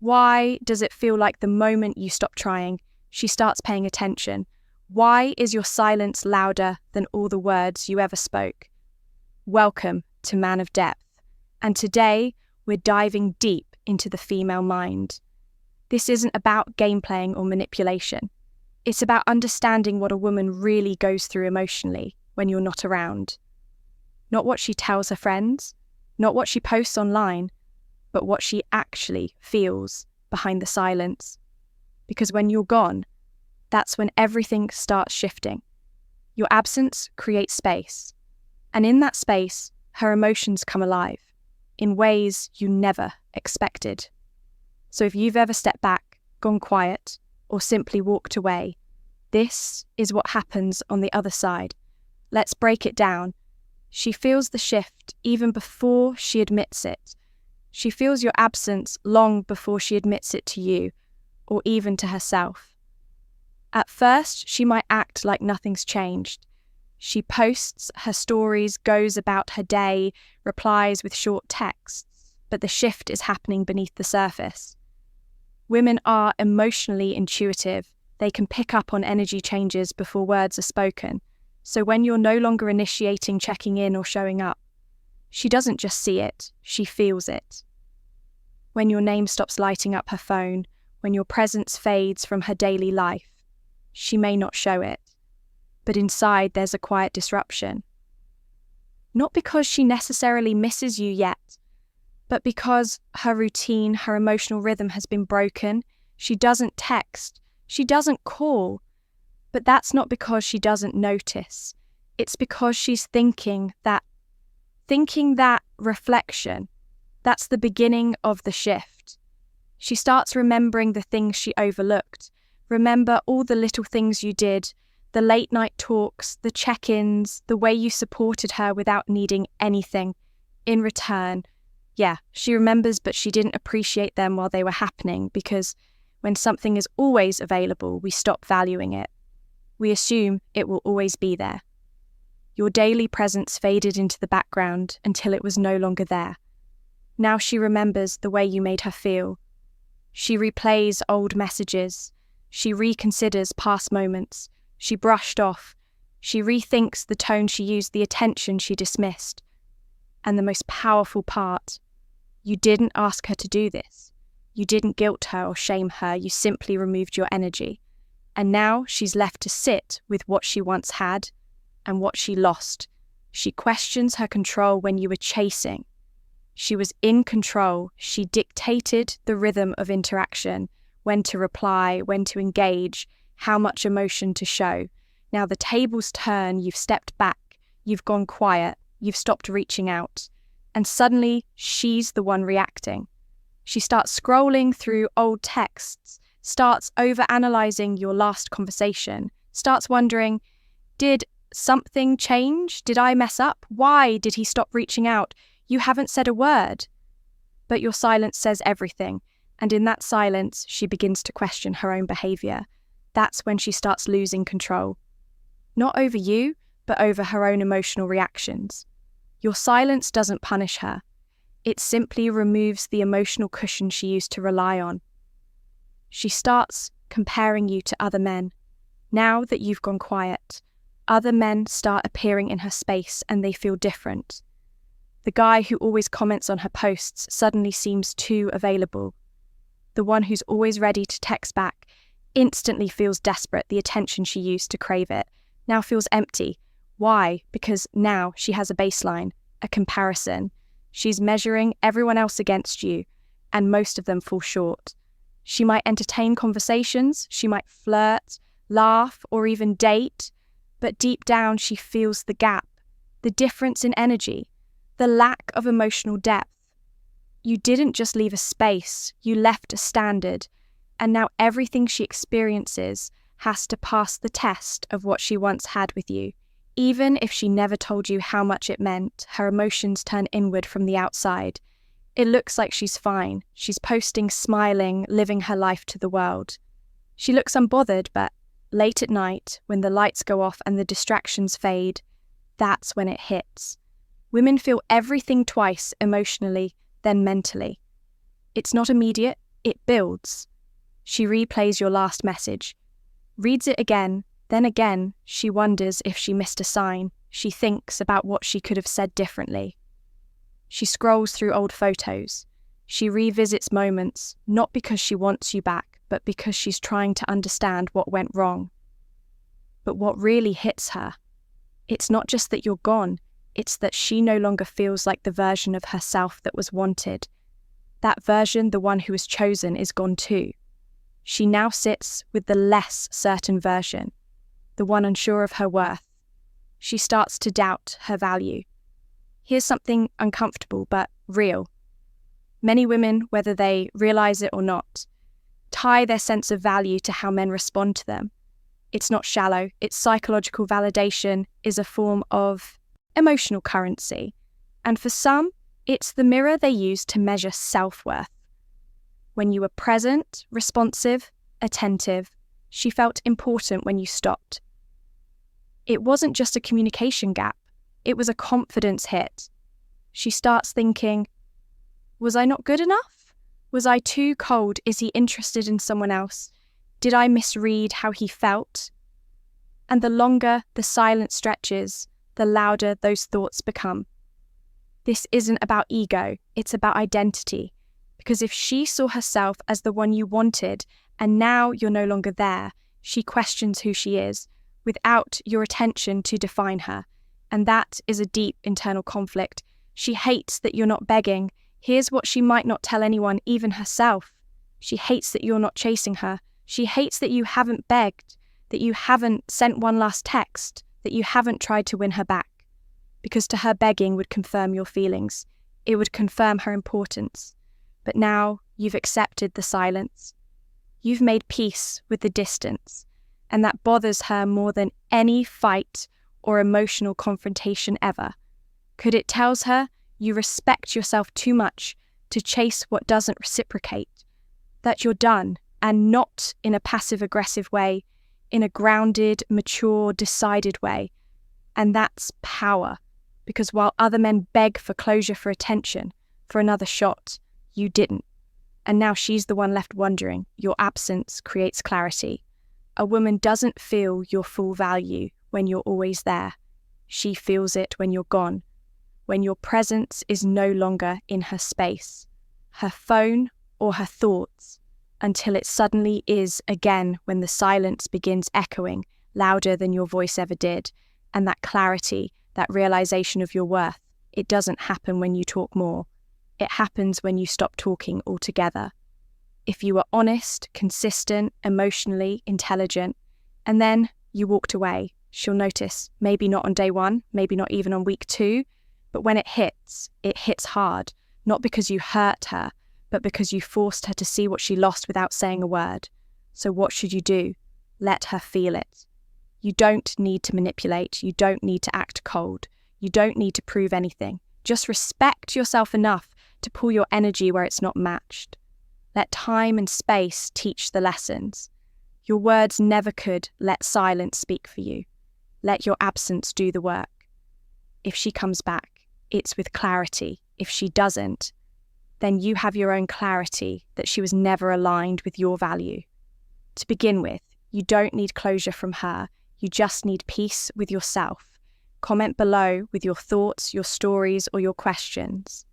Why does it feel like the moment you stop trying, she starts paying attention? Why is your silence louder than all the words you ever spoke? Welcome to Man of Depth, and today we're diving deep into the female mind. This isn't about game-playing or manipulation. It's about understanding what a woman really goes through emotionally when you're not around. Not what she tells her friends, not what she posts online, but what she actually feels behind the silence. Because when you're gone, that's when everything starts shifting. Your absence creates space, and in that space, her emotions come alive in ways you never expected. So if you've ever stepped back, gone quiet, or simply walked away, this is what happens on the other side. Let's break it down. She feels the shift even before she admits it. She feels your absence long before she admits it to you, or even to herself. At first, she might act like nothing's changed. She posts her stories, goes about her day, replies with short texts, but the shift is happening beneath the surface. Women are emotionally intuitive. They can pick up on energy changes before words are spoken. So when you're no longer initiating, checking in, or showing up, she doesn't just see it, she feels it. When your name stops lighting up her phone, when your presence fades from her daily life, she may not show it, but inside there's a quiet disruption. Not because she necessarily misses you yet, but because her routine, her emotional rhythm has been broken. She doesn't text, she doesn't call, but that's not because she doesn't notice. It's because she's thinking that reflection. That's the beginning of the shift. She starts remembering the things she overlooked. Remember all the little things you did, the late night talks, the check-ins, the way you supported her without needing anything in return. Yeah, she remembers, but she didn't appreciate them while they were happening, because when something is always available, we stop valuing it. We assume it will always be there. Your daily presence faded into the background until it was no longer there. Now she remembers the way you made her feel. She replays old messages. She reconsiders past moments. She brushed off. She rethinks the tone she used, the attention she dismissed. And the most powerful part, you didn't ask her to do this. You didn't guilt her or shame her. You simply removed your energy. And now she's left to sit with what she once had and what she lost. She questions her control when you were chasing. She was in control. She dictated the rhythm of interaction, when to reply, when to engage, how much emotion to show. Now the tables turn, you've stepped back, you've gone quiet, you've stopped reaching out, and suddenly she's the one reacting. She starts scrolling through old texts, starts overanalyzing your last conversation, starts wondering, did something change? Did I mess up? Why did he stop reaching out? You haven't said a word. But your silence says everything, and in that silence, she begins to question her own behavior. That's when she starts losing control. Not over you, but over her own emotional reactions. Your silence doesn't punish her. It simply removes the emotional cushion she used to rely on. She starts comparing you to other men. Now that you've gone quiet, other men start appearing in her space and they feel different. The guy who always comments on her posts suddenly seems too available. The one who's always ready to text back instantly feels desperate. The attention she used to crave it now feels empty. Why? Because now she has a baseline, a comparison. She's measuring everyone else against you, and most of them fall short. She might entertain conversations, she might flirt, laugh, or even date, but deep down she feels the gap, the difference in energy, the lack of emotional depth. You didn't just leave a space, you left a standard, and now everything she experiences has to pass the test of what she once had with you. Even if she never told you how much it meant, her emotions turn inward from the outside. It looks like she's fine. She's posting, smiling, living her life to the world. She looks unbothered, but late at night, when the lights go off and the distractions fade, that's when it hits. Women feel everything twice, emotionally, then mentally. It's not immediate, It builds. She replays your last message, reads it again, then again. She wonders if she missed a sign. She thinks about what she could have said differently. She scrolls through old photos. She revisits moments, not because she wants you back, but because she's trying to understand what went wrong. But what really hits her, it's not just that you're gone, it's that she no longer feels like the version of herself that was wanted. That version, the one who was chosen, is gone too. She now sits with the less certain version, the one unsure of her worth. She starts to doubt her value. Here's something uncomfortable but real. Many women, whether they realize it or not, tie their sense of value to how men respond to them. It's not shallow. Its psychological validation is a form of emotional currency. And for some, it's the mirror they use to measure self-worth. When you were present, responsive, attentive, she felt important when you stopped. It wasn't just a communication gap. It was a confidence hit. She starts thinking, was I not good enough? Was I too cold? Is he interested in someone else? Did I misread how he felt? And the longer the silence stretches, the louder those thoughts become. This isn't about ego, it's about identity. Because if she saw herself as the one you wanted, and now you're no longer there, she questions who she is, without your attention to define her. And that is a deep internal conflict. She hates that you're not begging. Here's what she might not tell anyone, even herself. She hates that you're not chasing her. She hates that you haven't begged, that you haven't sent one last text, that you haven't tried to win her back. Because to her, begging would confirm your feelings. It would confirm her importance. But now you've accepted the silence. You've made peace with the distance. And that bothers her more than any fight or emotional confrontation ever. Could it tells her you respect yourself too much to chase what doesn't reciprocate, that you're done, and not in a passive-aggressive way, in a grounded, mature, decided way. And that's power, because while other men beg for closure, for attention, for another shot, you didn't. And now she's the one left wondering. Your absence creates clarity. A woman doesn't feel your full value when you're always there. She feels it when you're gone, when your presence is no longer in her space, her phone or her thoughts, until it suddenly is again when the silence begins echoing louder than your voice ever did. And that clarity, that realization of your worth, it doesn't happen when you talk more. It happens when you stop talking altogether. If you were honest, consistent, emotionally intelligent, and then you walked away, she'll notice, maybe not on day one, maybe not even on week 2, but when it hits hard, not because you hurt her, but because you forced her to see what she lost without saying a word. So what should you do? Let her feel it. You don't need to manipulate. You don't need to act cold. You don't need to prove anything. Just respect yourself enough to pull your energy where it's not matched. Let time and space teach the lessons. Your words never could. Let silence speak for you. Let your absence do the work. If she comes back, it's with clarity. If she doesn't, then you have your own clarity that she was never aligned with your value. To begin with, you don't need closure from her. You just need peace with yourself. Comment below with your thoughts, your stories, or your questions.